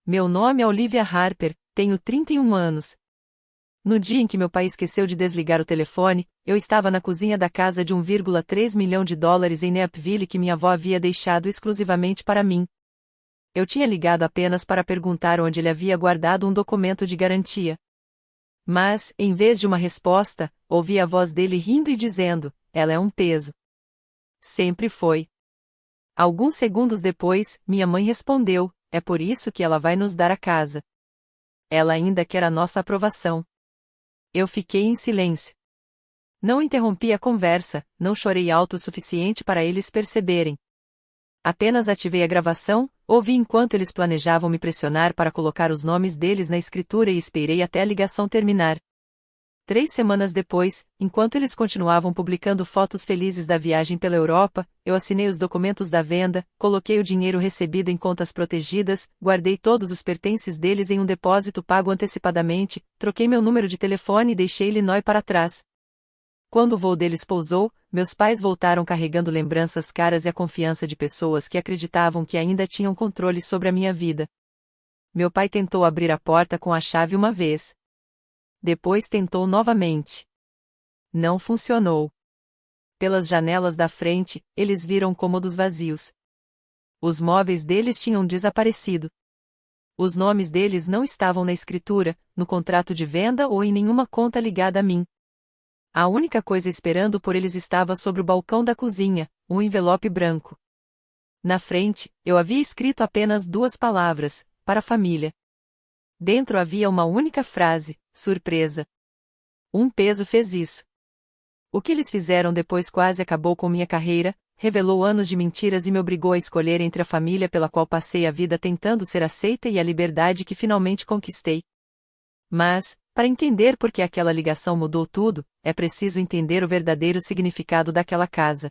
Meu nome é Olivia Harper, tenho 31 anos. No dia em que meu pai esqueceu de desligar o telefone, eu estava na cozinha da casa de 1,3 milhão de dólares em Neapville que minha avó havia deixado exclusivamente para mim. Eu tinha ligado apenas para perguntar onde ele havia guardado um documento de garantia. Mas, em vez de uma resposta, ouvi a voz dele rindo e dizendo: "Ela é um peso." Sempre foi. Alguns segundos depois, minha mãe respondeu: "É por isso que ela vai nos dar a casa. Ela ainda quer a nossa aprovação." Eu fiquei em silêncio. Não interrompi a conversa, não chorei alto o suficiente para eles perceberem. Apenas ativei a gravação, ouvi enquanto eles planejavam me pressionar para colocar os nomes deles na escritura e esperei até a ligação terminar. 3 semanas depois, enquanto eles continuavam publicando fotos felizes da viagem pela Europa, eu assinei os documentos da venda, coloquei o dinheiro recebido em contas protegidas, guardei todos os pertences deles em um depósito pago antecipadamente, troquei meu número de telefone e deixei Illinois para trás. Quando o voo deles pousou, meus pais voltaram carregando lembranças caras e a confiança de pessoas que acreditavam que ainda tinham controle sobre a minha vida. Meu pai tentou abrir a porta com a chave uma vez. Depois tentou novamente. Não funcionou. Pelas janelas da frente, eles viram cômodos vazios. Os móveis deles tinham desaparecido. Os nomes deles não estavam na escritura, no contrato de venda ou em nenhuma conta ligada a mim. A única coisa esperando por eles estava sobre o balcão da cozinha, um envelope branco. Na frente, eu havia escrito apenas 2 palavras: para a família. Dentro havia uma única frase: surpresa. Um peso fez isso. O que eles fizeram depois quase acabou com minha carreira, revelou anos de mentiras e me obrigou a escolher entre a família pela qual passei a vida tentando ser aceita e a liberdade que finalmente conquistei. Mas, para entender por que aquela ligação mudou tudo, é preciso entender o verdadeiro significado daquela casa.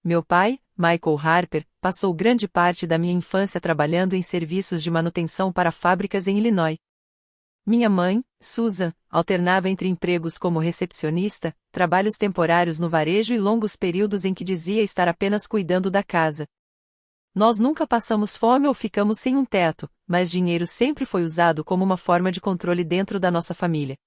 Meu pai, Michael Harper, passou grande parte da minha infância trabalhando em serviços de manutenção para fábricas em Illinois. Minha mãe, Susan, alternava entre empregos como recepcionista, trabalhos temporários no varejo e longos períodos em que dizia estar apenas cuidando da casa. Nós nunca passamos fome ou ficamos sem um teto, mas dinheiro sempre foi usado como uma forma de controle dentro da nossa família.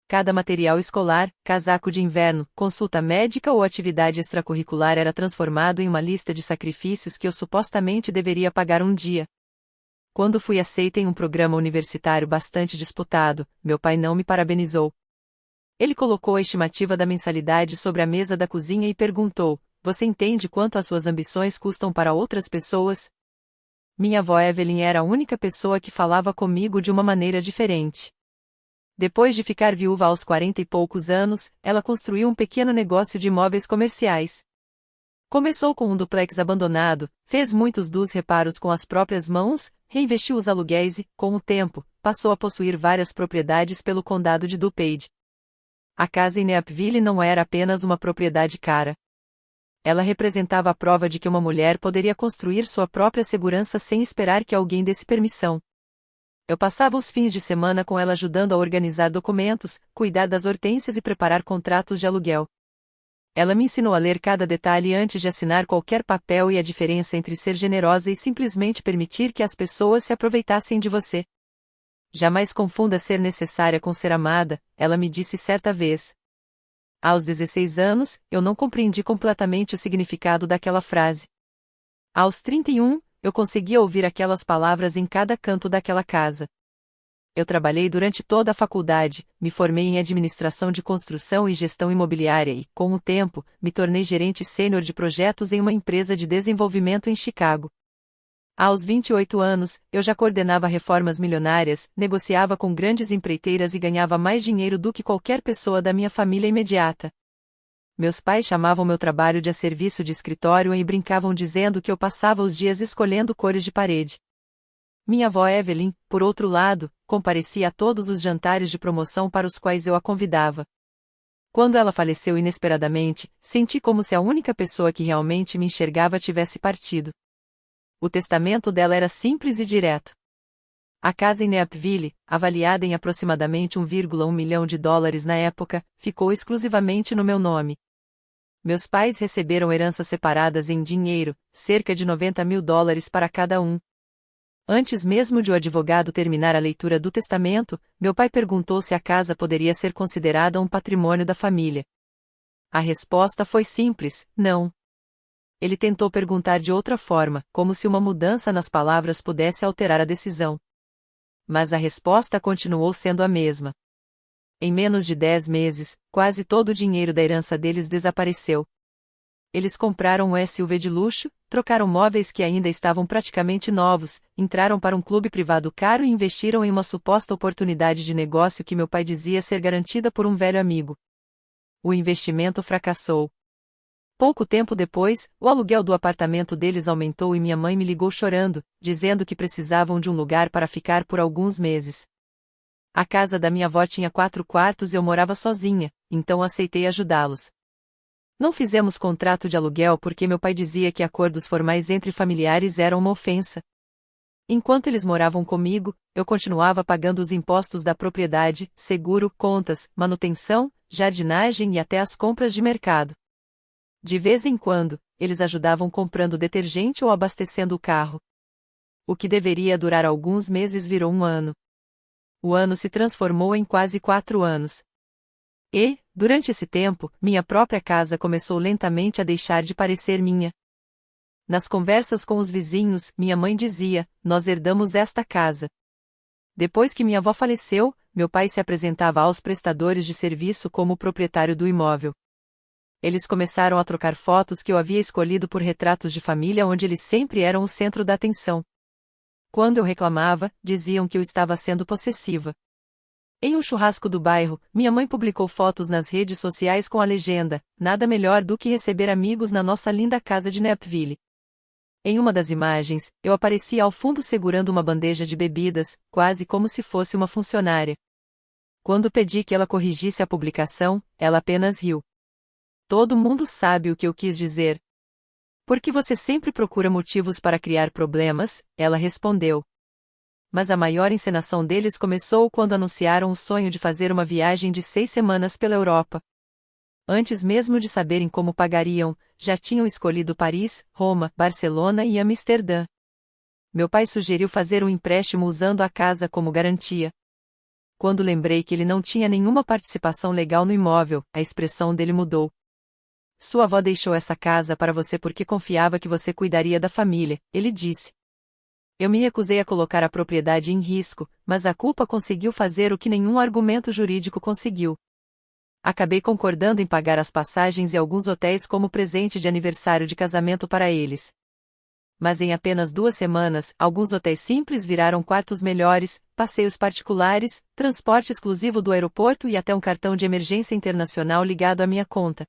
Cada material escolar, casaco de inverno, consulta médica ou atividade extracurricular era transformado em uma lista de sacrifícios que eu supostamente deveria pagar um dia. Quando fui aceita em um programa universitário bastante disputado, meu pai não me parabenizou. Ele colocou a estimativa da mensalidade sobre a mesa da cozinha e perguntou: "Você entende quanto as suas ambições custam para outras pessoas?" Minha avó Evelyn era a única pessoa que falava comigo de uma maneira diferente. Depois de ficar viúva aos 40 e poucos anos, ela construiu um pequeno negócio de imóveis comerciais. Começou com um duplex abandonado, fez muitos dos reparos com as próprias mãos, reinvestiu os aluguéis e, com o tempo, passou a possuir várias propriedades pelo condado de DuPage. A casa em Neapville não era apenas uma propriedade cara. Ela representava a prova de que uma mulher poderia construir sua própria segurança sem esperar que alguém desse permissão. Eu passava os fins de semana com ela ajudando a organizar documentos, cuidar das hortênsias e preparar contratos de aluguel. Ela me ensinou a ler cada detalhe antes de assinar qualquer papel e a diferença entre ser generosa e simplesmente permitir que as pessoas se aproveitassem de você. Jamais confunda ser necessária com ser amada, ela me disse certa vez. Aos 16 anos, eu não compreendi completamente o significado daquela frase. Aos 31, eu conseguia ouvir aquelas palavras em cada canto daquela casa. Eu trabalhei durante toda a faculdade, me formei em administração de construção e gestão imobiliária e, com o tempo, me tornei gerente sênior de projetos em uma empresa de desenvolvimento em Chicago. Aos 28 anos, eu já coordenava reformas milionárias, negociava com grandes empreiteiras e ganhava mais dinheiro do que qualquer pessoa da minha família imediata. Meus pais chamavam meu trabalho de a serviço de escritório e brincavam dizendo que eu passava os dias escolhendo cores de parede. Minha avó Evelyn, por outro lado, comparecia a todos os jantares de promoção para os quais eu a convidava. Quando ela faleceu inesperadamente, senti como se a única pessoa que realmente me enxergava tivesse partido. O testamento dela era simples e direto. A casa em Neapville, avaliada em aproximadamente 1,1 milhão de dólares na época, ficou exclusivamente no meu nome. Meus pais receberam heranças separadas em dinheiro, cerca de 90 mil dólares para cada um. Antes mesmo de o advogado terminar a leitura do testamento, meu pai perguntou se a casa poderia ser considerada um patrimônio da família. A resposta foi simples: não. Ele tentou perguntar de outra forma, como se uma mudança nas palavras pudesse alterar a decisão. Mas a resposta continuou sendo a mesma. Em menos de 10 meses, quase todo o dinheiro da herança deles desapareceu. Eles compraram um SUV de luxo, trocaram móveis que ainda estavam praticamente novos, entraram para um clube privado caro e investiram em uma suposta oportunidade de negócio que meu pai dizia ser garantida por um velho amigo. O investimento fracassou. Pouco tempo depois, o aluguel do apartamento deles aumentou e minha mãe me ligou chorando, dizendo que precisavam de um lugar para ficar por alguns meses. A casa da minha avó tinha 4 quartos e eu morava sozinha, então aceitei ajudá-los. Não fizemos contrato de aluguel porque meu pai dizia que acordos formais entre familiares eram uma ofensa. Enquanto eles moravam comigo, eu continuava pagando os impostos da propriedade, seguro, contas, manutenção, jardinagem e até as compras de mercado. De vez em quando, eles ajudavam comprando detergente ou abastecendo o carro. O que deveria durar alguns meses virou um ano. O ano se transformou em quase 4 anos. E, durante esse tempo, minha própria casa começou lentamente a deixar de parecer minha. Nas conversas com os vizinhos, minha mãe dizia: nós herdamos esta casa. Depois que minha avó faleceu, meu pai se apresentava aos prestadores de serviço como o proprietário do imóvel. Eles começaram a trocar fotos que eu havia escolhido por retratos de família onde eles sempre eram o centro da atenção. Quando eu reclamava, diziam que eu estava sendo possessiva. Em um churrasco do bairro, minha mãe publicou fotos nas redes sociais com a legenda: nada melhor do que receber amigos na nossa linda casa de Napville. Em uma das imagens, eu aparecia ao fundo segurando uma bandeja de bebidas, quase como se fosse uma funcionária. Quando pedi que ela corrigisse a publicação, ela apenas riu. Todo mundo sabe o que eu quis dizer. Porque você sempre procura motivos para criar problemas, ela respondeu. Mas a maior encenação deles começou quando anunciaram o sonho de fazer uma viagem de 6 semanas pela Europa. Antes mesmo de saberem como pagariam, já tinham escolhido Paris, Roma, Barcelona e Amsterdã. Meu pai sugeriu fazer um empréstimo usando a casa como garantia. Quando lembrei que ele não tinha nenhuma participação legal no imóvel, a expressão dele mudou. Sua avó deixou essa casa para você porque confiava que você cuidaria da família, ele disse. Eu me recusei a colocar a propriedade em risco, mas a culpa conseguiu fazer o que nenhum argumento jurídico conseguiu. Acabei concordando em pagar as passagens e alguns hotéis como presente de aniversário de casamento para eles. Mas em apenas 2 semanas, alguns hotéis simples viraram quartos melhores, passeios particulares, transporte exclusivo do aeroporto e até um cartão de emergência internacional ligado à minha conta.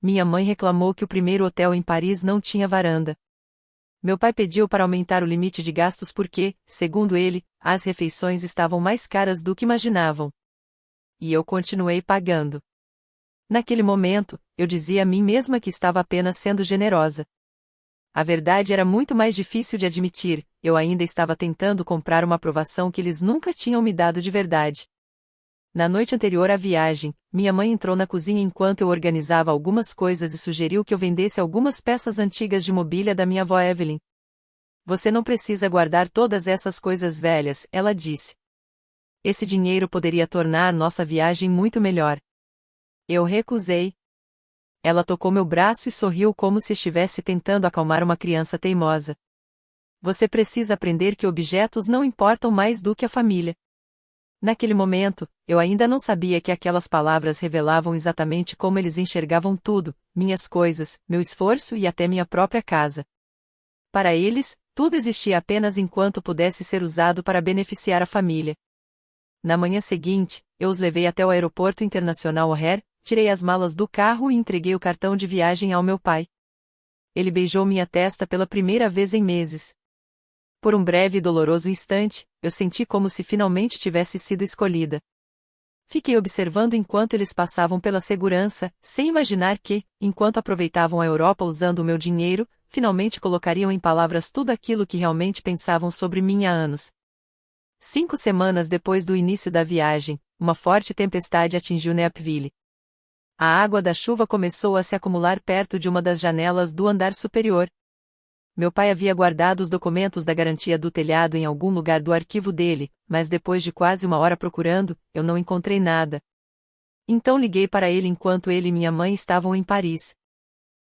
Minha mãe reclamou que o primeiro hotel em Paris não tinha varanda. Meu pai pediu para aumentar o limite de gastos porque, segundo ele, as refeições estavam mais caras do que imaginavam. E eu continuei pagando. Naquele momento, eu dizia a mim mesma que estava apenas sendo generosa. A verdade era muito mais difícil de admitir, eu ainda estava tentando comprar uma aprovação que eles nunca tinham me dado de verdade. Na noite anterior à viagem, minha mãe entrou na cozinha enquanto eu organizava algumas coisas e sugeriu que eu vendesse algumas peças antigas de mobília da minha avó Evelyn. Você não precisa guardar todas essas coisas velhas, ela disse. Esse dinheiro poderia tornar nossa viagem muito melhor. Eu recusei. Ela tocou meu braço e sorriu como se estivesse tentando acalmar uma criança teimosa. Você precisa aprender que objetos não importam mais do que a família. Naquele momento, eu ainda não sabia que aquelas palavras revelavam exatamente como eles enxergavam tudo, minhas coisas, meu esforço e até minha própria casa. Para eles, tudo existia apenas enquanto pudesse ser usado para beneficiar a família. Na manhã seguinte, eu os levei até o aeroporto internacional O'Hare, tirei as malas do carro e entreguei o cartão de viagem ao meu pai. Ele beijou minha testa pela primeira vez em meses. Por um breve e doloroso instante, eu senti como se finalmente tivesse sido escolhida. Fiquei observando enquanto eles passavam pela segurança, sem imaginar que, enquanto aproveitavam a Europa usando o meu dinheiro, finalmente colocariam em palavras tudo aquilo que realmente pensavam sobre mim há anos. 5 semanas depois do início da viagem, uma forte tempestade atingiu Napville. A água da chuva começou a se acumular perto de uma das janelas do andar superior. Meu pai havia guardado os documentos da garantia do telhado em algum lugar do arquivo dele, mas depois de quase uma hora procurando, eu não encontrei nada. Então liguei para ele enquanto ele e minha mãe estavam em Paris.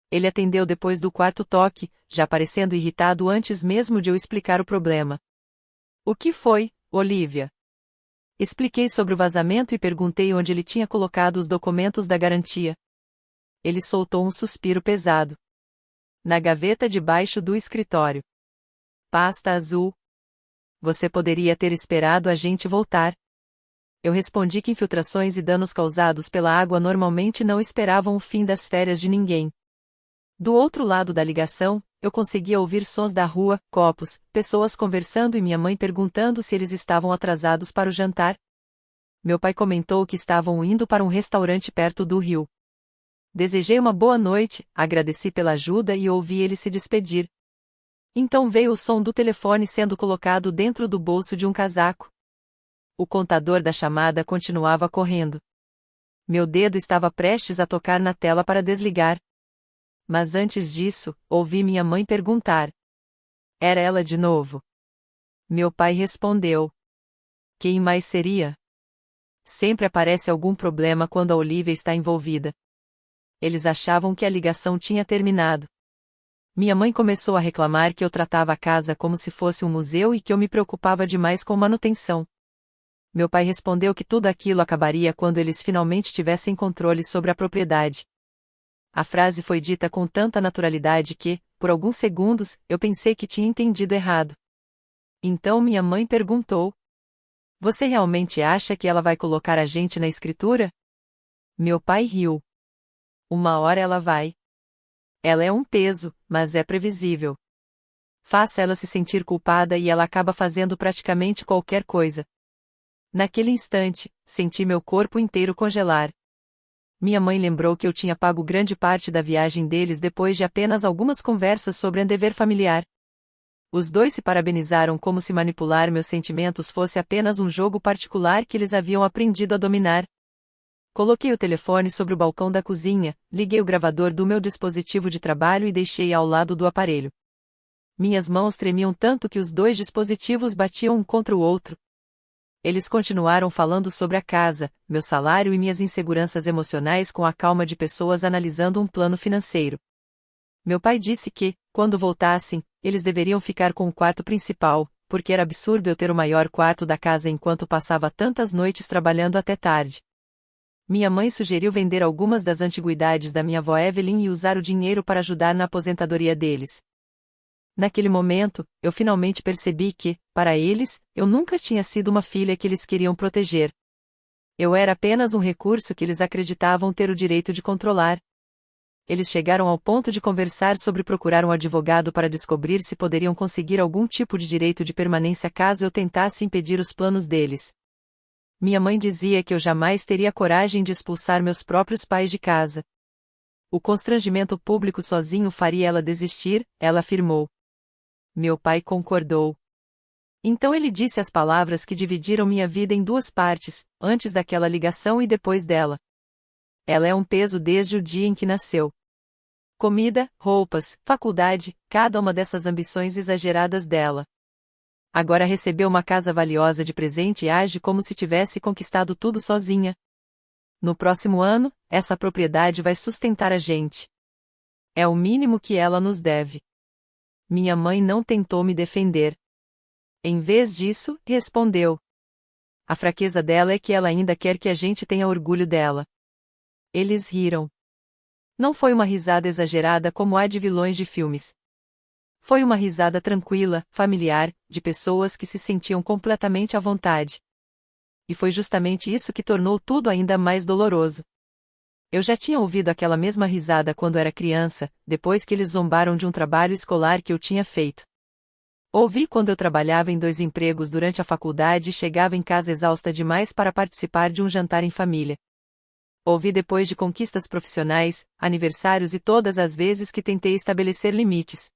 Ele atendeu depois do quarto toque, já parecendo irritado antes mesmo de eu explicar o problema. O que foi, Olivia? Expliquei sobre o vazamento e perguntei onde ele tinha colocado os documentos da garantia. Ele soltou um suspiro pesado. Na gaveta debaixo do escritório. Pasta azul. Você poderia ter esperado a gente voltar. Eu respondi que infiltrações e danos causados pela água normalmente não esperavam o fim das férias de ninguém. Do outro lado da ligação, eu conseguia ouvir sons da rua, copos, pessoas conversando e minha mãe perguntando se eles estavam atrasados para o jantar. Meu pai comentou que estavam indo para um restaurante perto do rio. Desejei uma boa noite, agradeci pela ajuda e ouvi ele se despedir. Então veio o som do telefone sendo colocado dentro do bolso de um casaco. O contador da chamada continuava correndo. Meu dedo estava prestes a tocar na tela para desligar. Mas antes disso, ouvi minha mãe perguntar. Era ela de novo? Meu pai respondeu. Quem mais seria? Sempre aparece algum problema quando a Olivia está envolvida. Eles achavam que a ligação tinha terminado. Minha mãe começou a reclamar que eu tratava a casa como se fosse um museu e que eu me preocupava demais com manutenção. Meu pai respondeu que tudo aquilo acabaria quando eles finalmente tivessem controle sobre a propriedade. A frase foi dita com tanta naturalidade que, por alguns segundos, eu pensei que tinha entendido errado. Então minha mãe perguntou. Você realmente acha que ela vai colocar a gente na escritura? Meu pai riu. Uma hora ela vai. Ela é um peso, mas é previsível. Faça ela se sentir culpada e ela acaba fazendo praticamente qualquer coisa. Naquele instante, senti meu corpo inteiro congelar. Minha mãe lembrou que eu tinha pago grande parte da viagem deles depois de apenas algumas conversas sobre um dever familiar. Os dois se parabenizaram como se manipular meus sentimentos fosse apenas um jogo particular que eles haviam aprendido a dominar. Coloquei o telefone sobre o balcão da cozinha, liguei o gravador do meu dispositivo de trabalho e deixei ao lado do aparelho. Minhas mãos tremiam tanto que os dois dispositivos batiam um contra o outro. Eles continuaram falando sobre a casa, meu salário e minhas inseguranças emocionais com a calma de pessoas analisando um plano financeiro. Meu pai disse que, quando voltassem, eles deveriam ficar com o quarto principal, porque era absurdo eu ter o maior quarto da casa enquanto passava tantas noites trabalhando até tarde. Minha mãe sugeriu vender algumas das antiguidades da minha avó Evelyn e usar o dinheiro para ajudar na aposentadoria deles. Naquele momento, eu finalmente percebi que, para eles, eu nunca tinha sido uma filha que eles queriam proteger. Eu era apenas um recurso que eles acreditavam ter o direito de controlar. Eles chegaram ao ponto de conversar sobre procurar um advogado para descobrir se poderiam conseguir algum tipo de direito de permanência caso eu tentasse impedir os planos deles. Minha mãe dizia que eu jamais teria coragem de expulsar meus próprios pais de casa. O constrangimento público sozinho faria ela desistir, ela afirmou. Meu pai concordou. Então ele disse as palavras que dividiram minha vida em duas partes, antes daquela ligação e depois dela. Ela é um peso desde o dia em que nasceu. Comida, roupas, faculdade, cada uma dessas ambições exageradas dela. Agora recebeu uma casa valiosa de presente e age como se tivesse conquistado tudo sozinha. No próximo ano, essa propriedade vai sustentar a gente. É o mínimo que ela nos deve. Minha mãe não tentou me defender. Em vez disso, respondeu. A fraqueza dela é que ela ainda quer que a gente tenha orgulho dela. Eles riram. Não foi uma risada exagerada como a de vilões de filmes. Foi uma risada tranquila, familiar, de pessoas que se sentiam completamente à vontade. E foi justamente isso que tornou tudo ainda mais doloroso. Eu já tinha ouvido aquela mesma risada quando era criança, depois que eles zombaram de um trabalho escolar que eu tinha feito. Ouvi quando eu trabalhava em 2 empregos durante a faculdade e chegava em casa exausta demais para participar de um jantar em família. Ouvi depois de conquistas profissionais, aniversários e todas as vezes que tentei estabelecer limites.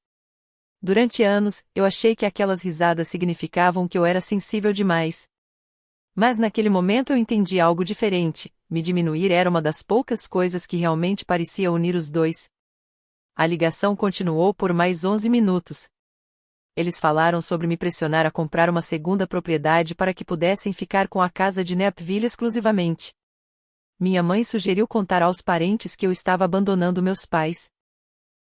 Durante anos, eu achei que aquelas risadas significavam que eu era sensível demais. Mas naquele momento eu entendi algo diferente, me diminuir era uma das poucas coisas que realmente parecia unir os dois. A ligação continuou por mais 11 minutos. Eles falaram sobre me pressionar a comprar uma segunda propriedade para que pudessem ficar com a casa de Napville exclusivamente. Minha mãe sugeriu contar aos parentes que eu estava abandonando meus pais.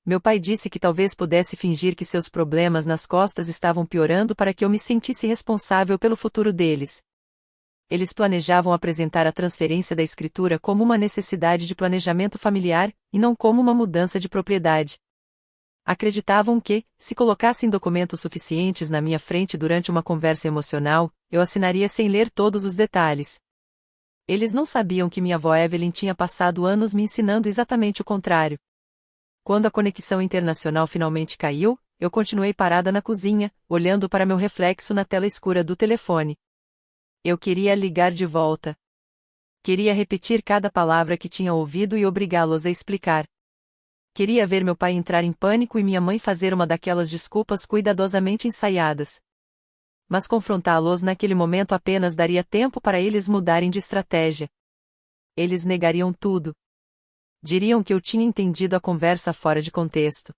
Meu pai disse que talvez pudesse fingir que seus problemas nas costas estavam piorando para que eu me sentisse responsável pelo futuro deles. Eles planejavam apresentar a transferência da escritura como uma necessidade de planejamento familiar, e não como uma mudança de propriedade. Acreditavam que, se colocassem documentos suficientes na minha frente durante uma conversa emocional, eu assinaria sem ler todos os detalhes. Eles não sabiam que minha avó Evelyn tinha passado anos me ensinando exatamente o contrário. Quando a conexão internacional finalmente caiu, eu continuei parada na cozinha, olhando para meu reflexo na tela escura do telefone. Eu queria ligar de volta. Queria repetir cada palavra que tinha ouvido e obrigá-los a explicar. Queria ver meu pai entrar em pânico e minha mãe fazer uma daquelas desculpas cuidadosamente ensaiadas. Mas confrontá-los naquele momento apenas daria tempo para eles mudarem de estratégia. Eles negariam tudo. Diriam que eu tinha entendido a conversa fora de contexto.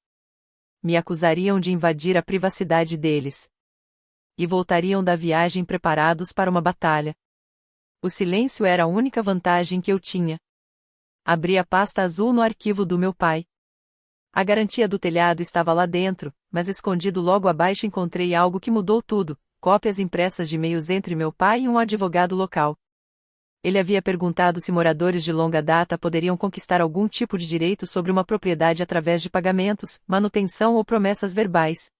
Me acusariam de invadir a privacidade deles. E voltariam da viagem preparados para uma batalha. O silêncio era a única vantagem que eu tinha. Abri a pasta azul no arquivo do meu pai. A garantia do telhado estava lá dentro, mas escondido logo abaixo encontrei algo que mudou tudo: cópias impressas de e-mails entre meu pai e um advogado local. Ele havia perguntado se moradores de longa data poderiam conquistar algum tipo de direito sobre uma propriedade através de pagamentos, manutenção ou promessas verbais.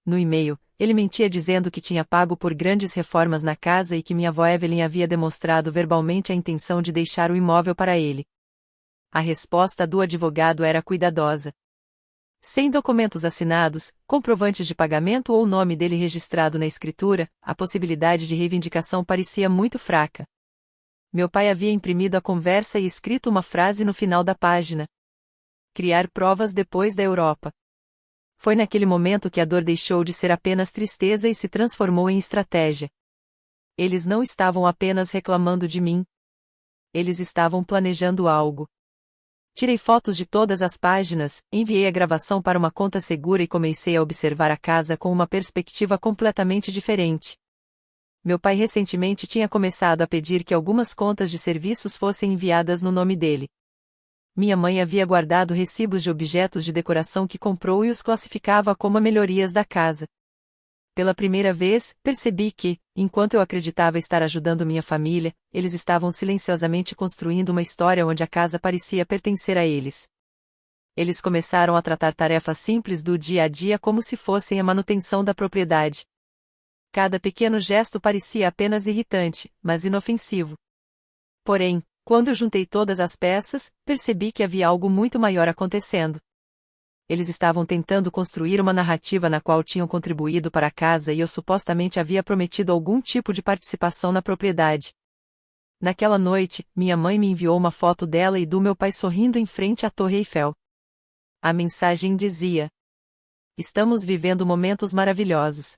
No e-mail, ele mentia dizendo que tinha pago por grandes reformas na casa e que minha avó Evelyn havia demonstrado verbalmente a intenção de deixar o imóvel para ele. A resposta do advogado era cuidadosa. Sem documentos assinados, comprovantes de pagamento ou o nome dele registrado na escritura, a possibilidade de reivindicação parecia muito fraca. Meu pai havia imprimido a conversa e escrito uma frase no final da página. Criar provas depois da Europa. Foi naquele momento que a dor deixou de ser apenas tristeza e se transformou em estratégia. Eles não estavam apenas reclamando de mim. Eles estavam planejando algo. Tirei fotos de todas as páginas, enviei a gravação para uma conta segura e comecei a observar a casa com uma perspectiva completamente diferente. Meu pai recentemente tinha começado a pedir que algumas contas de serviços fossem enviadas no nome dele. Minha mãe havia guardado recibos de objetos de decoração que comprou e os classificava como melhorias da casa. Pela primeira vez, percebi que, enquanto eu acreditava estar ajudando minha família, eles estavam silenciosamente construindo uma história onde a casa parecia pertencer a eles. Eles começaram a tratar tarefas simples do dia a dia como se fossem a manutenção da propriedade. Cada pequeno gesto parecia apenas irritante, mas inofensivo. Porém, quando eu juntei todas as peças, percebi que havia algo muito maior acontecendo. Eles estavam tentando construir uma narrativa na qual tinham contribuído para a casa e eu supostamente havia prometido algum tipo de participação na propriedade. Naquela noite, minha mãe me enviou uma foto dela e do meu pai sorrindo em frente à Torre Eiffel. A mensagem dizia: "Estamos vivendo momentos maravilhosos.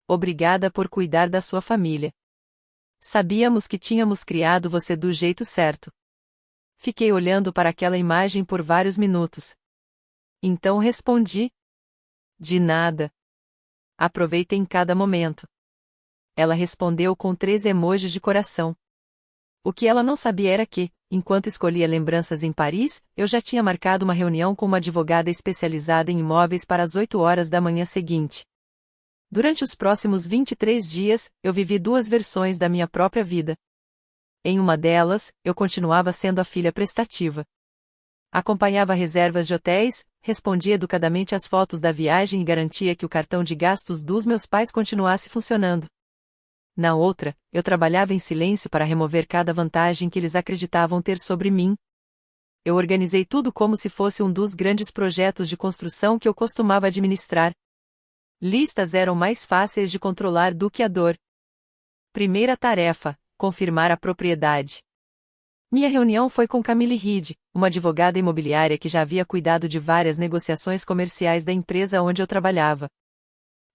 Obrigada por cuidar da sua família. Sabíamos que tínhamos criado você do jeito certo." Fiquei olhando para aquela imagem por vários minutos. Então respondi: "De nada. Aproveitem cada momento." Ela respondeu com 3 emojis de coração. O que ela não sabia era que, enquanto escolhia lembranças em Paris, eu já tinha marcado uma reunião com uma advogada especializada em imóveis para as 8 horas da manhã seguinte. Durante os próximos 23 dias, eu vivi 2 versões da minha própria vida. Em uma delas, eu continuava sendo a filha prestativa. Acompanhava reservas de hotéis, respondia educadamente às fotos da viagem e garantia que o cartão de gastos dos meus pais continuasse funcionando. Na outra, eu trabalhava em silêncio para remover cada vantagem que eles acreditavam ter sobre mim. Eu organizei tudo como se fosse um dos grandes projetos de construção que eu costumava administrar. Listas eram mais fáceis de controlar do que a dor. Primeira tarefa: confirmar a propriedade. Minha reunião foi com Camille Reed, uma advogada imobiliária que já havia cuidado de várias negociações comerciais da empresa onde eu trabalhava.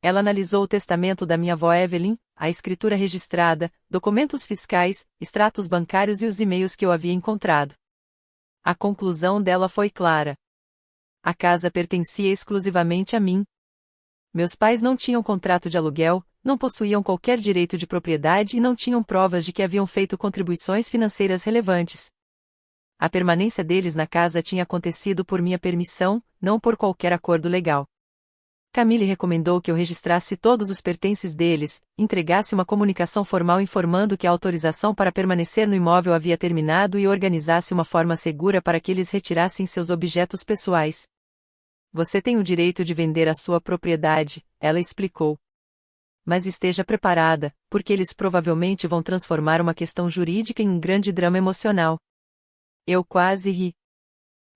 Ela analisou o testamento da minha avó Evelyn, a escritura registrada, documentos fiscais, extratos bancários e os e-mails que eu havia encontrado. A conclusão dela foi clara. A casa pertencia exclusivamente a mim. Meus pais não tinham contrato de aluguel, não possuíam qualquer direito de propriedade e não tinham provas de que haviam feito contribuições financeiras relevantes. A permanência deles na casa tinha acontecido por minha permissão, não por qualquer acordo legal. Camille recomendou que eu registrasse todos os pertences deles, entregasse uma comunicação formal informando que a autorização para permanecer no imóvel havia terminado e organizasse uma forma segura para que eles retirassem seus objetos pessoais. Você tem o direito de vender a sua propriedade, ela explicou. Mas esteja preparada, porque eles provavelmente vão transformar uma questão jurídica em um grande drama emocional. Eu quase ri.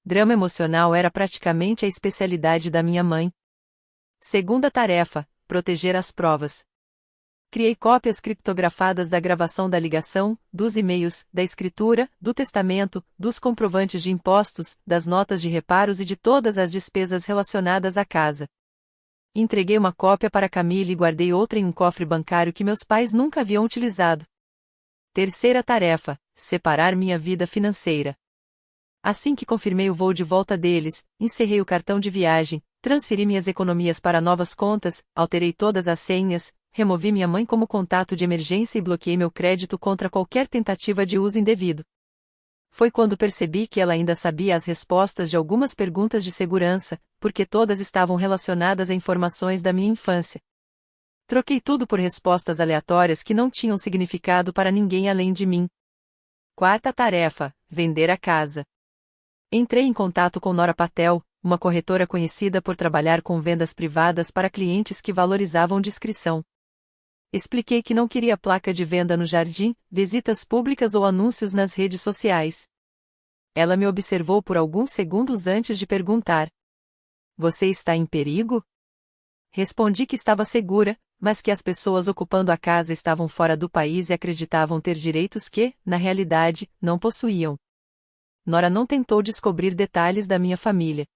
Drama emocional era praticamente a especialidade da minha mãe. Segunda tarefa: proteger as provas. Criei cópias criptografadas da gravação da ligação, dos e-mails, da escritura, do testamento, dos comprovantes de impostos, das notas de reparos e de todas as despesas relacionadas à casa. Entreguei uma cópia para Camille e guardei outra em um cofre bancário que meus pais nunca haviam utilizado. Terceira tarefa: separar minha vida financeira. Assim que confirmei o voo de volta deles, encerrei o cartão de viagem, transferi minhas economias para novas contas, alterei todas as senhas, removi minha mãe como contato de emergência e bloqueei meu crédito contra qualquer tentativa de uso indevido. Foi quando percebi que ela ainda sabia as respostas de algumas perguntas de segurança, porque todas estavam relacionadas a informações da minha infância. Troquei tudo por respostas aleatórias que não tinham significado para ninguém além de mim. Quarta tarefa: vender a casa. Entrei em contato com Nora Patel, uma corretora conhecida por trabalhar com vendas privadas para clientes que valorizavam discrição. Expliquei que não queria placa de venda no jardim, visitas públicas ou anúncios nas redes sociais. Ela me observou por alguns segundos antes de perguntar: Você está em perigo? Respondi que estava segura, mas que as pessoas ocupando a casa estavam fora do país e acreditavam ter direitos que, na realidade, não possuíam. Nora não tentou descobrir detalhes da minha família.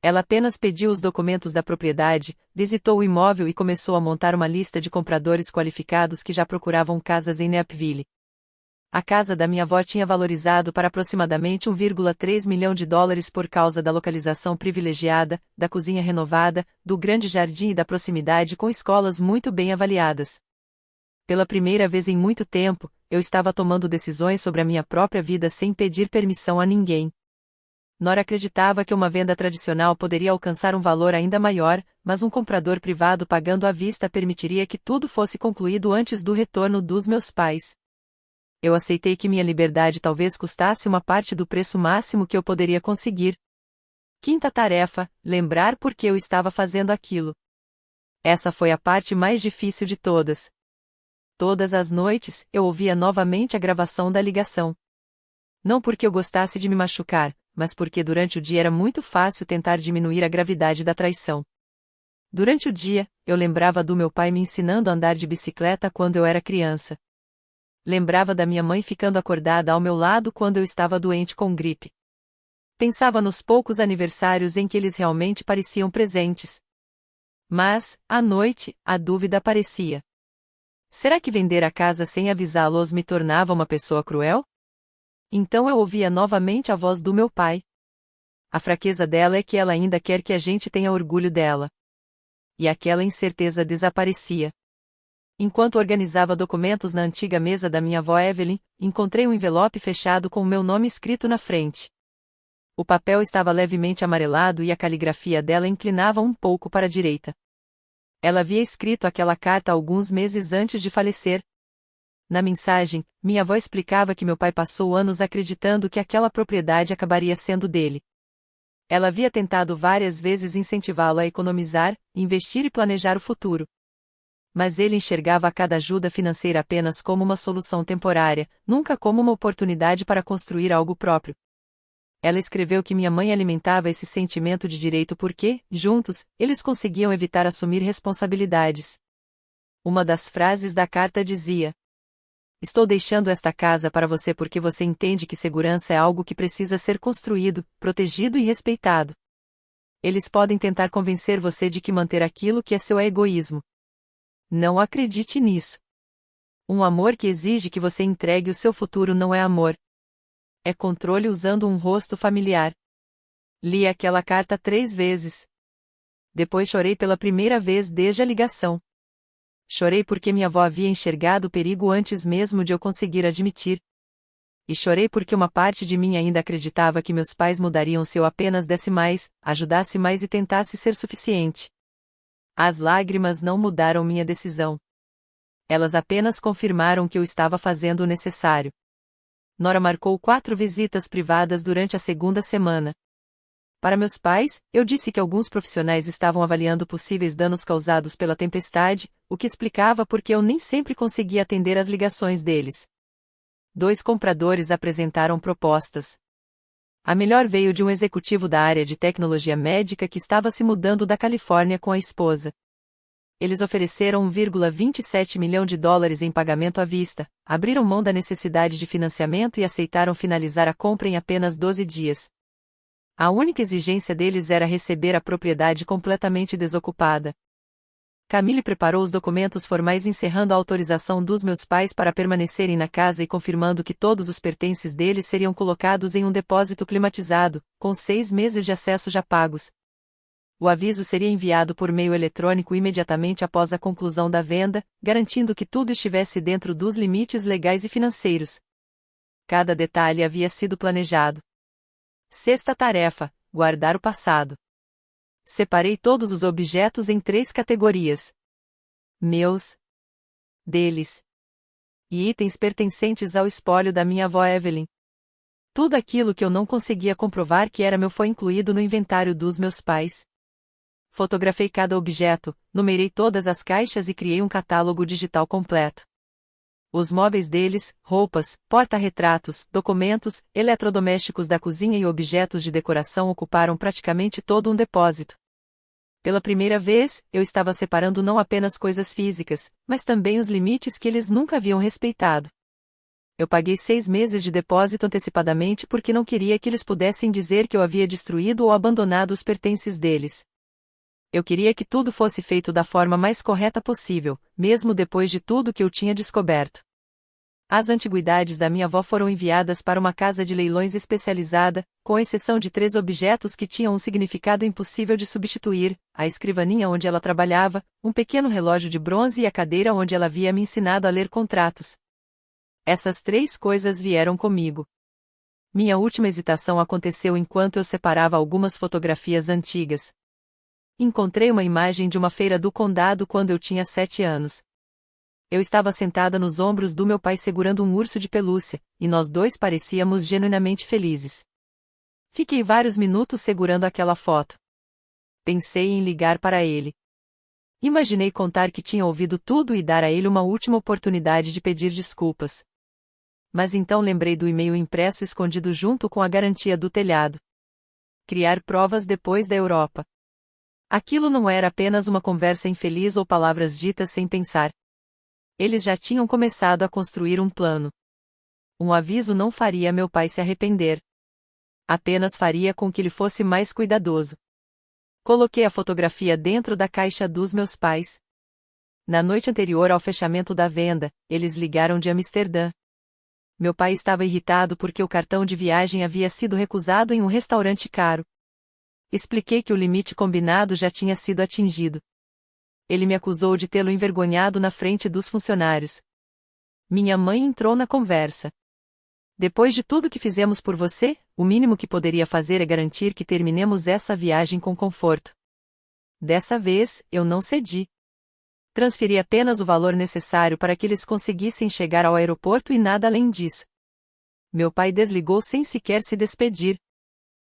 Ela apenas pediu os documentos da propriedade, visitou o imóvel e começou a montar uma lista de compradores qualificados que já procuravam casas em Neapville. A casa da minha avó tinha valorizado para aproximadamente 1,3 milhão de dólares por causa da localização privilegiada, da cozinha renovada, do grande jardim e da proximidade com escolas muito bem avaliadas. Pela primeira vez em muito tempo, eu estava tomando decisões sobre a minha própria vida sem pedir permissão a ninguém. Nora acreditava que uma venda tradicional poderia alcançar um valor ainda maior, mas um comprador privado pagando à vista permitiria que tudo fosse concluído antes do retorno dos meus pais. Eu aceitei que minha liberdade talvez custasse uma parte do preço máximo que eu poderia conseguir. Quinta tarefa: lembrar por que eu estava fazendo aquilo. Essa foi a parte mais difícil de todas. Todas as noites, eu ouvia novamente a gravação da ligação. Não porque eu gostasse de me machucar, mas porque durante o dia era muito fácil tentar diminuir a gravidade da traição. Durante o dia, eu lembrava do meu pai me ensinando a andar de bicicleta quando eu era criança. Lembrava da minha mãe ficando acordada ao meu lado quando eu estava doente com gripe. Pensava nos poucos aniversários em que eles realmente pareciam presentes. Mas, à noite, a dúvida aparecia. Será que vender a casa sem avisá-los me tornava uma pessoa cruel? Então eu ouvia novamente a voz do meu pai. A fraqueza dela é que ela ainda quer que a gente tenha orgulho dela. E aquela incerteza desaparecia. Enquanto organizava documentos na antiga mesa da minha avó Evelyn, encontrei um envelope fechado com o meu nome escrito na frente. O papel estava levemente amarelado e a caligrafia dela inclinava um pouco para a direita. Ela havia escrito aquela carta alguns meses antes de falecer. Na mensagem, minha avó explicava que meu pai passou anos acreditando que aquela propriedade acabaria sendo dele. Ela havia tentado várias vezes incentivá-lo a economizar, investir e planejar o futuro. Mas ele enxergava a cada ajuda financeira apenas como uma solução temporária, nunca como uma oportunidade para construir algo próprio. Ela escreveu que minha mãe alimentava esse sentimento de direito porque, juntos, eles conseguiam evitar assumir responsabilidades. Uma das frases da carta dizia: Estou deixando esta casa para você porque você entende que segurança é algo que precisa ser construído, protegido e respeitado. Eles podem tentar convencer você de que manter aquilo que é seu é egoísmo. Não acredite nisso. Um amor que exige que você entregue o seu futuro não é amor. É controle usando um rosto familiar. Li aquela carta 3 vezes. Depois chorei pela primeira vez desde a ligação. Chorei porque minha avó havia enxergado o perigo antes mesmo de eu conseguir admitir. E chorei porque uma parte de mim ainda acreditava que meus pais mudariam se eu apenas desse mais, ajudasse mais e tentasse ser suficiente. As lágrimas não mudaram minha decisão. Elas apenas confirmaram que eu estava fazendo o necessário. Nora marcou 4 visitas privadas durante a segunda semana. Para meus pais, eu disse que alguns profissionais estavam avaliando possíveis danos causados pela tempestade, o que explicava porque eu nem sempre conseguia atender às ligações deles. 2 compradores apresentaram propostas. A melhor veio de um executivo da área de tecnologia médica que estava se mudando da Califórnia com a esposa. Eles ofereceram 1,27 milhão de dólares em pagamento à vista, abriram mão da necessidade de financiamento e aceitaram finalizar a compra em apenas 12 dias. A única exigência deles era receber a propriedade completamente desocupada. Camille preparou os documentos formais encerrando a autorização dos meus pais para permanecerem na casa e confirmando que todos os pertences deles seriam colocados em um depósito climatizado, com 6 meses de acesso já pagos. O aviso seria enviado por meio eletrônico imediatamente após a conclusão da venda, garantindo que tudo estivesse dentro dos limites legais e financeiros. Cada detalhe havia sido planejado. Sexta tarefa: guardar o passado. Separei todos os objetos em 3 categorias: meus, deles e itens pertencentes ao espólio da minha avó Evelyn. Tudo aquilo que eu não conseguia comprovar que era meu foi incluído no inventário dos meus pais. Fotografei cada objeto, numerei todas as caixas e criei um catálogo digital completo. Os móveis deles, roupas, porta-retratos, documentos, eletrodomésticos da cozinha e objetos de decoração ocuparam praticamente todo um depósito. Pela primeira vez, eu estava separando não apenas coisas físicas, mas também os limites que eles nunca haviam respeitado. Eu paguei 6 meses de depósito antecipadamente porque não queria que eles pudessem dizer que eu havia destruído ou abandonado os pertences deles. Eu queria que tudo fosse feito da forma mais correta possível, mesmo depois de tudo que eu tinha descoberto. As antiguidades da minha avó foram enviadas para uma casa de leilões especializada, com exceção de 3 objetos que tinham um significado impossível de substituir: a escrivaninha onde ela trabalhava, um pequeno relógio de bronze e a cadeira onde ela havia me ensinado a ler contratos. Essas 3 coisas vieram comigo. Minha última hesitação aconteceu enquanto eu separava algumas fotografias antigas. Encontrei uma imagem de uma feira do condado quando eu tinha 7 anos. Eu estava sentada nos ombros do meu pai segurando um urso de pelúcia, e nós dois parecíamos genuinamente felizes. Fiquei vários minutos segurando aquela foto. Pensei em ligar para ele. Imaginei contar que tinha ouvido tudo e dar a ele uma última oportunidade de pedir desculpas. Mas então lembrei do e-mail impresso escondido junto com a garantia do telhado. Criar provas depois da Europa. Aquilo não era apenas uma conversa infeliz ou palavras ditas sem pensar. Eles já tinham começado a construir um plano. Um aviso não faria meu pai se arrepender. Apenas faria com que ele fosse mais cuidadoso. Coloquei a fotografia dentro da caixa dos meus pais. Na noite anterior ao fechamento da venda, eles ligaram de Amsterdã. Meu pai estava irritado porque o cartão de viagem havia sido recusado em um restaurante caro. Expliquei que o limite combinado já tinha sido atingido. Ele me acusou de tê-lo envergonhado na frente dos funcionários. Minha mãe entrou na conversa. Depois de tudo que fizemos por você, o mínimo que poderia fazer é garantir que terminemos essa viagem com conforto. Dessa vez, eu não cedi. Transferi apenas o valor necessário para que eles conseguissem chegar ao aeroporto e nada além disso. Meu pai desligou sem sequer se despedir.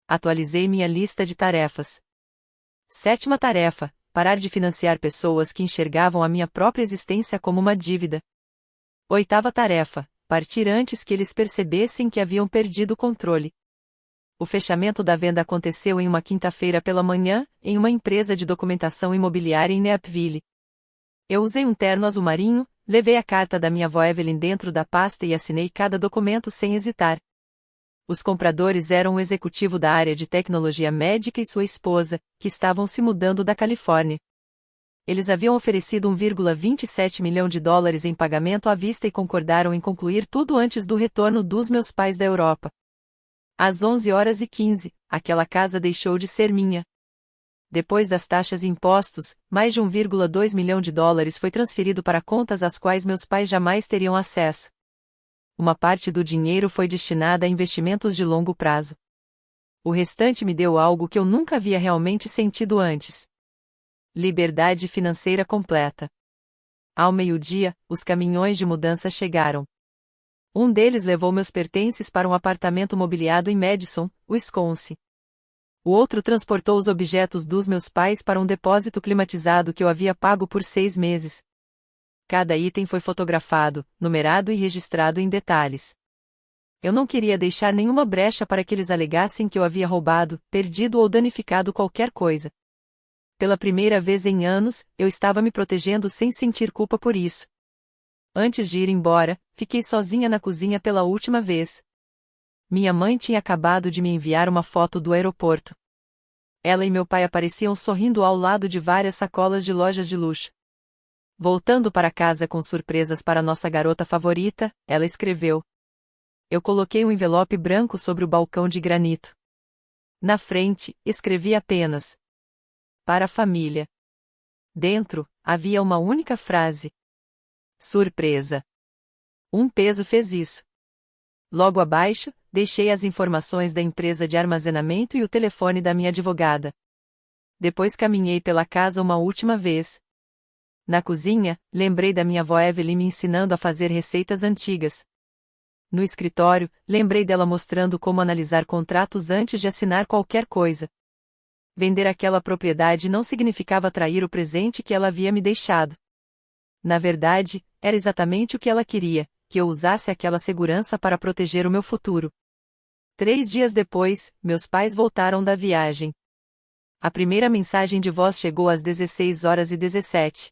Atualizei minha lista de tarefas. 7ª tarefa: parar de financiar pessoas que enxergavam a minha própria existência como uma dívida. 8ª tarefa: partir antes que eles percebessem que haviam perdido o controle. O fechamento da venda aconteceu em uma quinta-feira pela manhã, em uma empresa de documentação imobiliária em Neapville. Eu usei um terno azul marinho, levei a carta da minha avó Evelyn dentro da pasta e assinei cada documento sem hesitar. Os compradores eram um executivo da área de tecnologia médica e sua esposa, que estavam se mudando da Califórnia. Eles haviam oferecido 1,27 milhão de dólares em pagamento à vista e concordaram em concluir tudo antes do retorno dos meus pais da Europa. Às 11h15, aquela casa deixou de ser minha. Depois das taxas e impostos, mais de 1,2 milhão de dólares foi transferido para contas às quais meus pais jamais teriam acesso. Uma parte do dinheiro foi destinada a investimentos de longo prazo. O restante me deu algo que eu nunca havia realmente sentido antes. Liberdade financeira completa. Ao meio-dia, os caminhões de mudança chegaram. Um deles levou meus pertences para um apartamento mobiliado em Madison, Wisconsin. O outro transportou os objetos dos meus pais para um depósito climatizado que eu havia pago por 6 meses. Cada item foi fotografado, numerado e registrado em detalhes. Eu não queria deixar nenhuma brecha para que eles alegassem que eu havia roubado, perdido ou danificado qualquer coisa. Pela primeira vez em anos, eu estava me protegendo sem sentir culpa por isso. Antes de ir embora, fiquei sozinha na cozinha pela última vez. Minha mãe tinha acabado de me enviar uma foto do aeroporto. Ela e meu pai apareciam sorrindo ao lado de várias sacolas de lojas de luxo. Voltando para casa com surpresas para nossa garota favorita, ela escreveu. Eu coloquei um envelope branco sobre o balcão de granito. Na frente, escrevi apenas: para a família. Dentro, havia uma única frase. Surpresa. Um peso fez isso. Logo abaixo, deixei as informações da empresa de armazenamento e o telefone da minha advogada. Depois caminhei pela casa uma última vez. Na cozinha, lembrei da minha avó Evelyn me ensinando a fazer receitas antigas. No escritório, lembrei dela mostrando como analisar contratos antes de assinar qualquer coisa. Vender aquela propriedade não significava trair o presente que ela havia me deixado. Na verdade, era exatamente o que ela queria, que eu usasse aquela segurança para proteger o meu futuro. 3 dias depois, meus pais voltaram da viagem. A primeira mensagem de voz chegou às 16h17.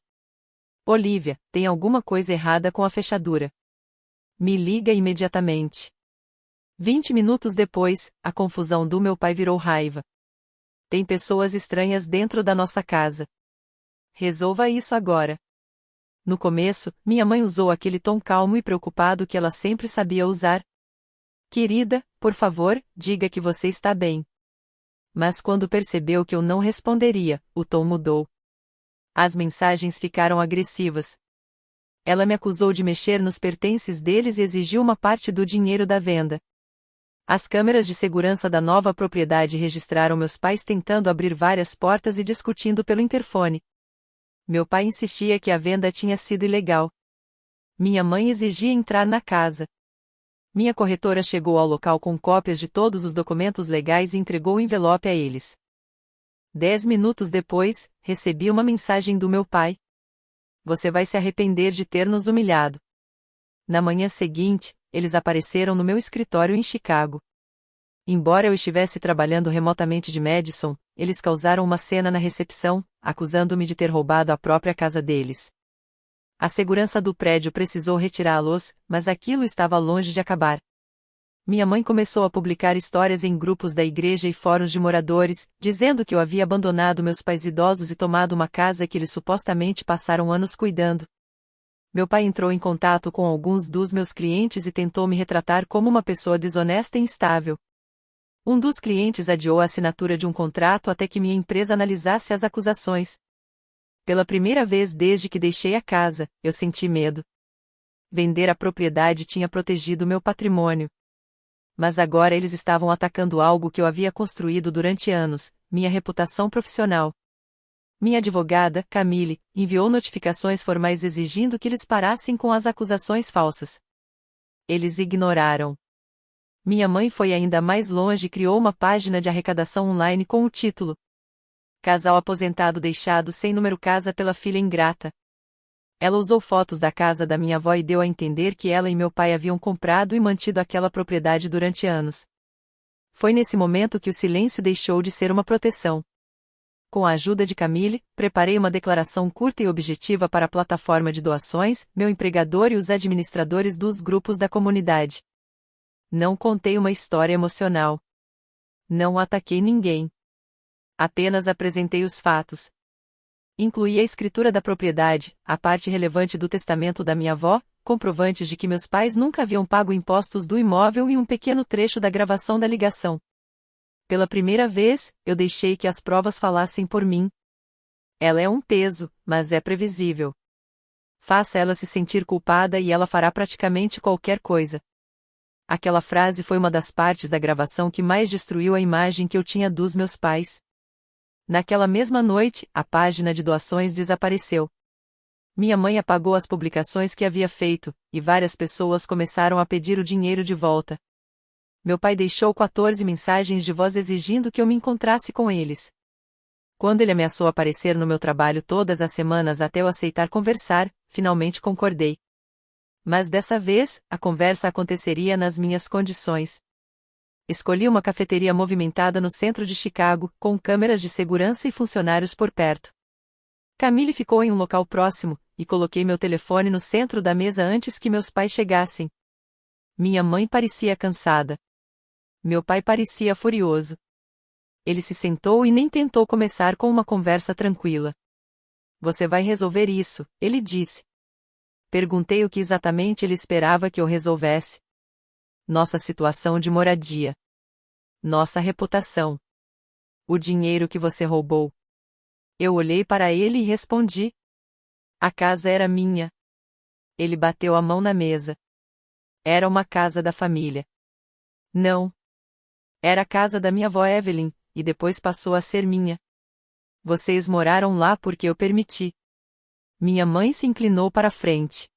Olivia, tem alguma coisa errada com a fechadura. Me liga imediatamente. 20 minutos depois, a confusão do meu pai virou raiva. Tem pessoas estranhas dentro da nossa casa. Resolva isso agora. No começo, minha mãe usou aquele tom calmo e preocupado que ela sempre sabia usar. Querida, por favor, diga que você está bem. Mas quando percebeu que eu não responderia, o tom mudou. As mensagens ficaram agressivas. Ela me acusou de mexer nos pertences deles e exigiu uma parte do dinheiro da venda. As câmeras de segurança da nova propriedade registraram meus pais tentando abrir várias portas e discutindo pelo interfone. Meu pai insistia que a venda tinha sido ilegal. Minha mãe exigia entrar na casa. Minha corretora chegou ao local com cópias de todos os documentos legais e entregou o envelope a eles. 10 minutos depois, recebi uma mensagem do meu pai. Você vai se arrepender de ter nos humilhado. Na manhã seguinte, eles apareceram no meu escritório em Chicago. Embora eu estivesse trabalhando remotamente de Madison, eles causaram uma cena na recepção, acusando-me de ter roubado a própria casa deles. A segurança do prédio precisou retirá-los, mas aquilo estava longe de acabar. Minha mãe começou a publicar histórias em grupos da igreja e fóruns de moradores, dizendo que eu havia abandonado meus pais idosos e tomado uma casa que eles supostamente passaram anos cuidando. Meu pai entrou em contato com alguns dos meus clientes e tentou me retratar como uma pessoa desonesta e instável. Um dos clientes adiou a assinatura de um contrato até que minha empresa analisasse as acusações. Pela primeira vez desde que deixei a casa, eu senti medo. Vender a propriedade tinha protegido meu patrimônio. Mas agora eles estavam atacando algo que eu havia construído durante anos, minha reputação profissional. Minha advogada, Camille, enviou notificações formais exigindo que eles parassem com as acusações falsas. Eles ignoraram. Minha mãe foi ainda mais longe e criou uma página de arrecadação online com o título Casal aposentado deixado sem número casa pela filha ingrata. Ela usou fotos da casa da minha avó e deu a entender que ela e meu pai haviam comprado e mantido aquela propriedade durante anos. Foi nesse momento que o silêncio deixou de ser uma proteção. Com a ajuda de Camille, preparei uma declaração curta e objetiva para a plataforma de doações, meu empregador e os administradores dos grupos da comunidade. Não contei uma história emocional. Não ataquei ninguém. Apenas apresentei os fatos. Incluí a escritura da propriedade, a parte relevante do testamento da minha avó, comprovantes de que meus pais nunca haviam pago impostos do imóvel e um pequeno trecho da gravação da ligação. Pela primeira vez, eu deixei que as provas falassem por mim. Ela é um peso, mas é previsível. Faça ela se sentir culpada e ela fará praticamente qualquer coisa. Aquela frase foi uma das partes da gravação que mais destruiu a imagem que eu tinha dos meus pais. Naquela mesma noite, a página de doações desapareceu. Minha mãe apagou as publicações que havia feito, e várias pessoas começaram a pedir o dinheiro de volta. Meu pai deixou 14 mensagens de voz exigindo que eu me encontrasse com eles. Quando ele ameaçou aparecer no meu trabalho todas as semanas até eu aceitar conversar, finalmente concordei. Mas dessa vez, a conversa aconteceria nas minhas condições. Escolhi uma cafeteria movimentada no centro de Chicago, com câmeras de segurança e funcionários por perto. Camille ficou em um local próximo, e coloquei meu telefone no centro da mesa antes que meus pais chegassem. Minha mãe parecia cansada. Meu pai parecia furioso. Ele se sentou e nem tentou começar com uma conversa tranquila. Você vai resolver isso, ele disse. Perguntei o que exatamente ele esperava que eu resolvesse. Nossa situação de moradia. Nossa reputação. O dinheiro que você roubou. Eu olhei para ele e respondi. A casa era minha. Ele bateu a mão na mesa. Era uma casa da família. Não. Era a casa da minha avó Evelyn, e depois passou a ser minha. Vocês moraram lá porque eu permiti. Minha mãe se inclinou para a frente.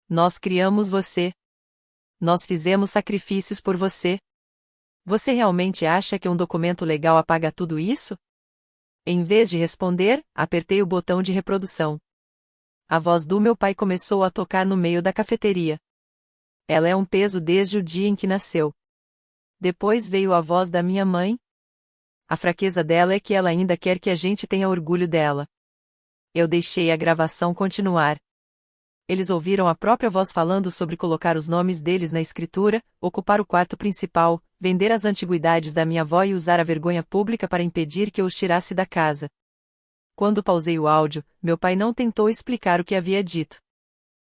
Nós criamos você. Nós fizemos sacrifícios por você. Você realmente acha que um documento legal apaga tudo isso? Em vez de responder, apertei o botão de reprodução. A voz do meu pai começou a tocar no meio da cafeteria. Ela é um peso desde o dia em que nasceu. Depois veio a voz da minha mãe. A fraqueza dela é que ela ainda quer que a gente tenha orgulho dela. Eu deixei a gravação continuar. Eles ouviram a própria voz falando sobre colocar os nomes deles na escritura, ocupar o quarto principal, vender as antiguidades da minha avó e usar a vergonha pública para impedir que eu os tirasse da casa. Quando pausei o áudio, meu pai não tentou explicar o que havia dito.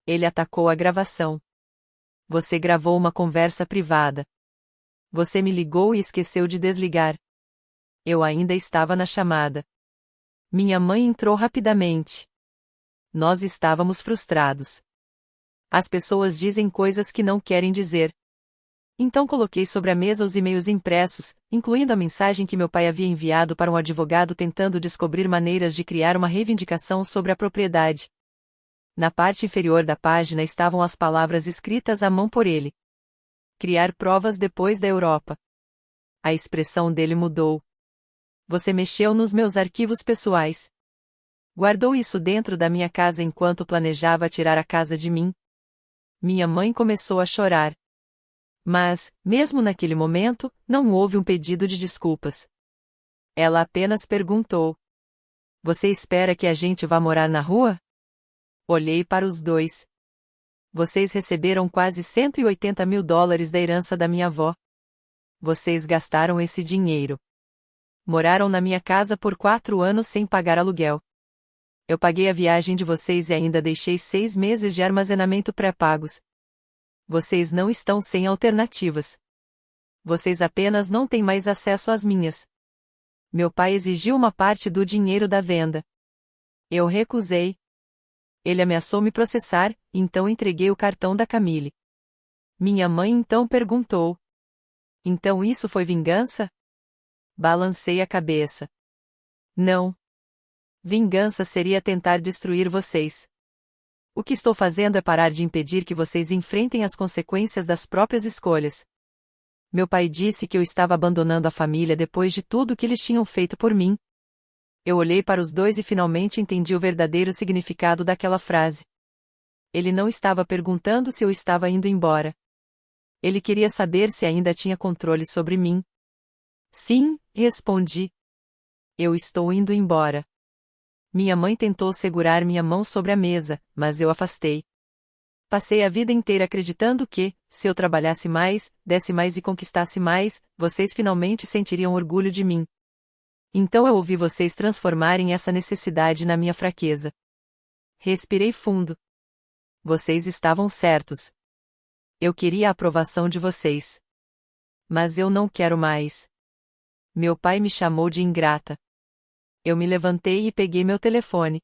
Ele atacou a gravação. Você gravou uma conversa privada. Você me ligou e esqueceu de desligar. Eu ainda estava na chamada. Minha mãe entrou rapidamente. Nós estávamos frustrados. As pessoas dizem coisas que não querem dizer. Então coloquei sobre a mesa os e-mails impressos, incluindo a mensagem que meu pai havia enviado para um advogado tentando descobrir maneiras de criar uma reivindicação sobre a propriedade. Na parte inferior da página estavam as palavras escritas à mão por ele. Criar provas depois da Europa. A expressão dele mudou. Você mexeu nos meus arquivos pessoais. Guardou isso dentro da minha casa enquanto planejava tirar a casa de mim. Minha mãe começou a chorar. Mas, mesmo naquele momento, não houve um pedido de desculpas. Ela apenas perguntou. Você espera que a gente vá morar na rua? Olhei para os dois. Vocês receberam quase $180.000 da herança da minha avó. Vocês gastaram esse dinheiro. Moraram na minha casa por 4 anos sem pagar aluguel. Eu paguei a viagem de vocês e ainda deixei 6 meses de armazenamento pré-pagos. Vocês não estão sem alternativas. Vocês apenas não têm mais acesso às minhas. Meu pai exigiu uma parte do dinheiro da venda. Eu recusei. Ele ameaçou me processar, então entreguei o cartão da Camille. Minha mãe então perguntou. Então isso foi vingança? Balancei a cabeça. Não. Vingança seria tentar destruir vocês. O que estou fazendo é parar de impedir que vocês enfrentem as consequências das próprias escolhas. Meu pai disse que eu estava abandonando a família depois de tudo que eles tinham feito por mim. Eu olhei para os dois e finalmente entendi o verdadeiro significado daquela frase. Ele não estava perguntando se eu estava indo embora. Ele queria saber se ainda tinha controle sobre mim. Sim, respondi. Eu estou indo embora. Minha mãe tentou segurar minha mão sobre a mesa, mas eu afastei. Passei a vida inteira acreditando que, se eu trabalhasse mais, desse mais e conquistasse mais, vocês finalmente sentiriam orgulho de mim. Então eu ouvi vocês transformarem essa necessidade na minha fraqueza. Respirei fundo. Vocês estavam certos. Eu queria a aprovação de vocês. Mas eu não quero mais. Meu pai me chamou de ingrata. Eu me levantei e peguei meu telefone.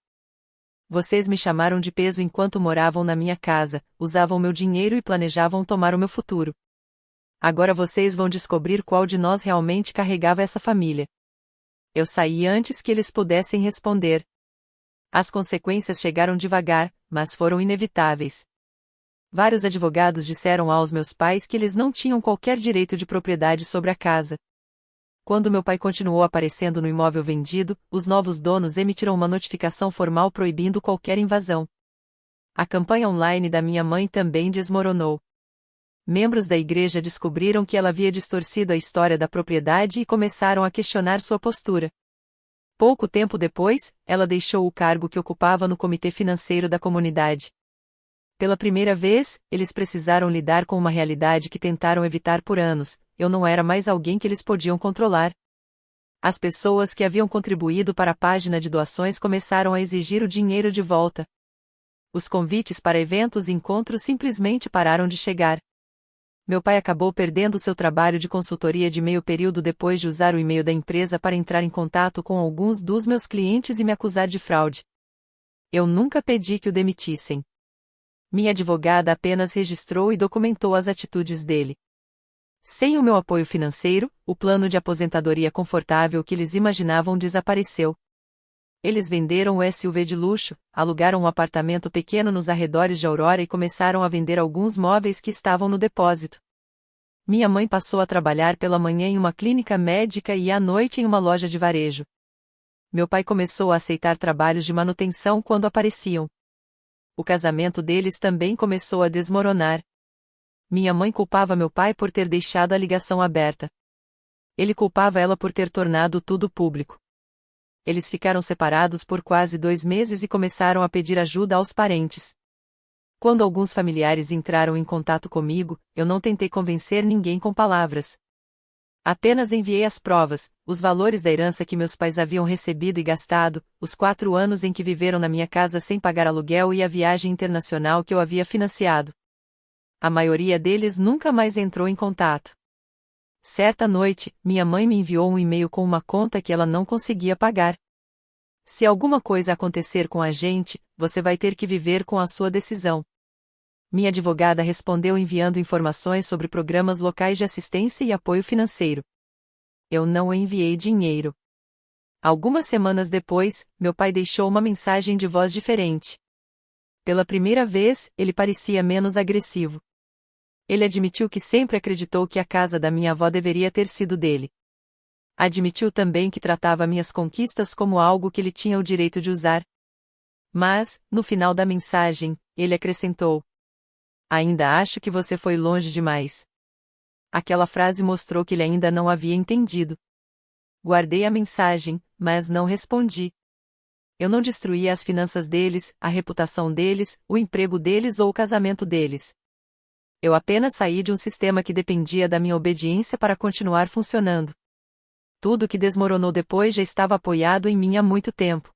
Vocês me chamaram de peso enquanto moravam na minha casa, usavam meu dinheiro e planejavam tomar o meu futuro. Agora vocês vão descobrir qual de nós realmente carregava essa família. Eu saí antes que eles pudessem responder. As consequências chegaram devagar, mas foram inevitáveis. Vários advogados disseram aos meus pais que eles não tinham qualquer direito de propriedade sobre a casa. Quando meu pai continuou aparecendo no imóvel vendido, os novos donos emitiram uma notificação formal proibindo qualquer invasão. A campanha online da minha mãe também desmoronou. Membros da igreja descobriram que ela havia distorcido a história da propriedade e começaram a questionar sua postura. Pouco tempo depois, ela deixou o cargo que ocupava no comitê financeiro da comunidade. Pela primeira vez, eles precisaram lidar com uma realidade que tentaram evitar por anos: eu não era mais alguém que eles podiam controlar. As pessoas que haviam contribuído para a página de doações começaram a exigir o dinheiro de volta. Os convites para eventos e encontros simplesmente pararam de chegar. Meu pai acabou perdendo seu trabalho de consultoria de meio período depois de usar o e-mail da empresa para entrar em contato com alguns dos meus clientes e me acusar de fraude. Eu nunca pedi que o demitissem. Minha advogada apenas registrou e documentou as atitudes dele. Sem o meu apoio financeiro, o plano de aposentadoria confortável que eles imaginavam desapareceu. Eles venderam o SUV de luxo, alugaram um apartamento pequeno nos arredores de Aurora e começaram a vender alguns móveis que estavam no depósito. Minha mãe passou a trabalhar pela manhã em uma clínica médica e à noite em uma loja de varejo. Meu pai começou a aceitar trabalhos de manutenção quando apareciam. O casamento deles também começou a desmoronar. Minha mãe culpava meu pai por ter deixado a ligação aberta. Ele culpava ela por ter tornado tudo público. Eles ficaram separados por quase 2 meses e começaram a pedir ajuda aos parentes. Quando alguns familiares entraram em contato comigo, eu não tentei convencer ninguém com palavras. Apenas enviei as provas, os valores da herança que meus pais haviam recebido e gastado, os 4 anos em que viveram na minha casa sem pagar aluguel e a viagem internacional que eu havia financiado. A maioria deles nunca mais entrou em contato. Certa noite, minha mãe me enviou um e-mail com uma conta que ela não conseguia pagar. Se alguma coisa acontecer com a gente, você vai ter que viver com a sua decisão. Minha advogada respondeu enviando informações sobre programas locais de assistência e apoio financeiro. Eu não enviei dinheiro. Algumas semanas depois, meu pai deixou uma mensagem de voz diferente. Pela primeira vez, ele parecia menos agressivo. Ele admitiu que sempre acreditou que a casa da minha avó deveria ter sido dele. Admitiu também que tratava minhas conquistas como algo que ele tinha o direito de usar. Mas, no final da mensagem, ele acrescentou: ainda acho que você foi longe demais. Aquela frase mostrou que ele ainda não havia entendido. Guardei a mensagem, mas não respondi. Eu não destruía as finanças deles, a reputação deles, o emprego deles ou o casamento deles. Eu apenas saí de um sistema que dependia da minha obediência para continuar funcionando. Tudo que desmoronou depois já estava apoiado em mim há muito tempo.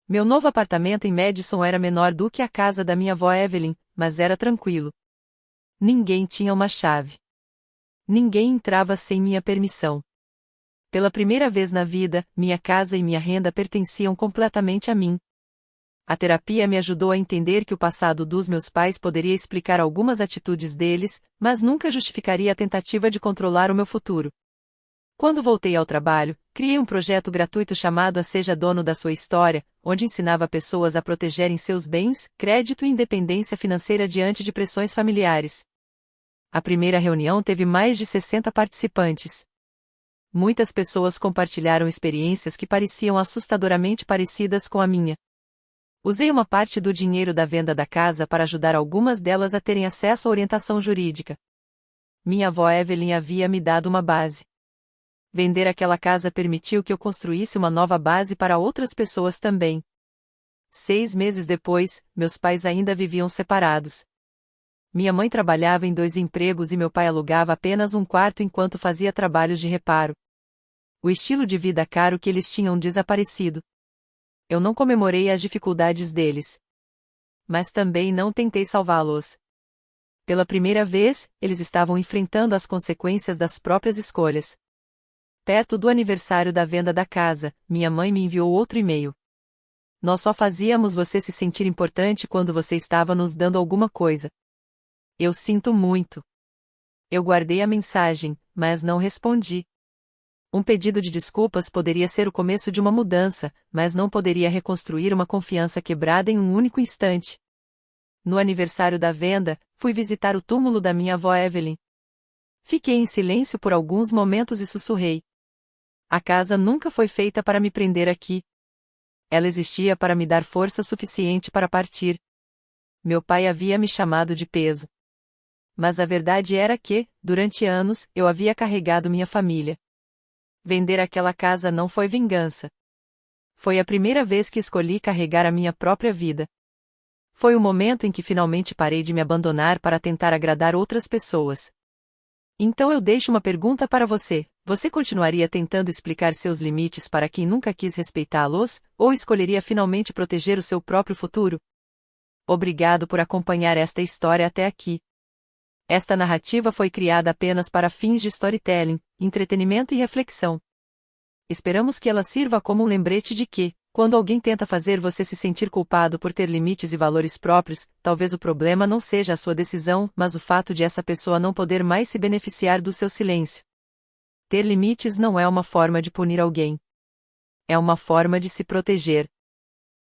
Meu novo apartamento em Madison era menor do que a casa da minha avó Evelyn, mas era tranquilo. Ninguém tinha uma chave. Ninguém entrava sem minha permissão. Pela primeira vez na vida, minha casa e minha renda pertenciam completamente a mim. A terapia me ajudou a entender que o passado dos meus pais poderia explicar algumas atitudes deles, mas nunca justificaria a tentativa de controlar o meu futuro. Quando voltei ao trabalho, criei um projeto gratuito chamado A Seja Dono da Sua História, onde ensinava pessoas a protegerem seus bens, crédito e independência financeira diante de pressões familiares. A primeira reunião teve mais de 60 participantes. Muitas pessoas compartilharam experiências que pareciam assustadoramente parecidas com a minha. Usei uma parte do dinheiro da venda da casa para ajudar algumas delas a terem acesso à orientação jurídica. Minha avó Evelyn havia me dado uma base. Vender aquela casa permitiu que eu construísse uma nova base para outras pessoas também. 6 meses depois, meus pais ainda viviam separados. Minha mãe trabalhava em 2 empregos e meu pai alugava apenas um quarto enquanto fazia trabalhos de reparo. O estilo de vida caro que eles tinham desaparecido. Eu não comemorei as dificuldades deles. Mas também não tentei salvá-los. Pela primeira vez, eles estavam enfrentando as consequências das próprias escolhas. Perto do aniversário da venda da casa, minha mãe me enviou outro e-mail. Nós só fazíamos você se sentir importante quando você estava nos dando alguma coisa. Eu sinto muito. Eu guardei a mensagem, mas não respondi. Um pedido de desculpas poderia ser o começo de uma mudança, mas não poderia reconstruir uma confiança quebrada em um único instante. No aniversário da venda, fui visitar o túmulo da minha avó Evelyn. Fiquei em silêncio por alguns momentos e sussurrei. A casa nunca foi feita para me prender aqui. Ela existia para me dar força suficiente para partir. Meu pai havia me chamado de peso. Mas a verdade era que, durante anos, eu havia carregado minha família. Vender aquela casa não foi vingança. Foi a primeira vez que escolhi carregar a minha própria vida. Foi o momento em que finalmente parei de me abandonar para tentar agradar outras pessoas. Então eu deixo uma pergunta para você: você continuaria tentando explicar seus limites para quem nunca quis respeitá-los, ou escolheria finalmente proteger o seu próprio futuro? Obrigado por acompanhar esta história até aqui. Esta narrativa foi criada apenas para fins de storytelling, entretenimento e reflexão. Esperamos que ela sirva como um lembrete de que, quando alguém tenta fazer você se sentir culpado por ter limites e valores próprios, talvez o problema não seja a sua decisão, mas o fato de essa pessoa não poder mais se beneficiar do seu silêncio. Ter limites não é uma forma de punir alguém. É uma forma de se proteger.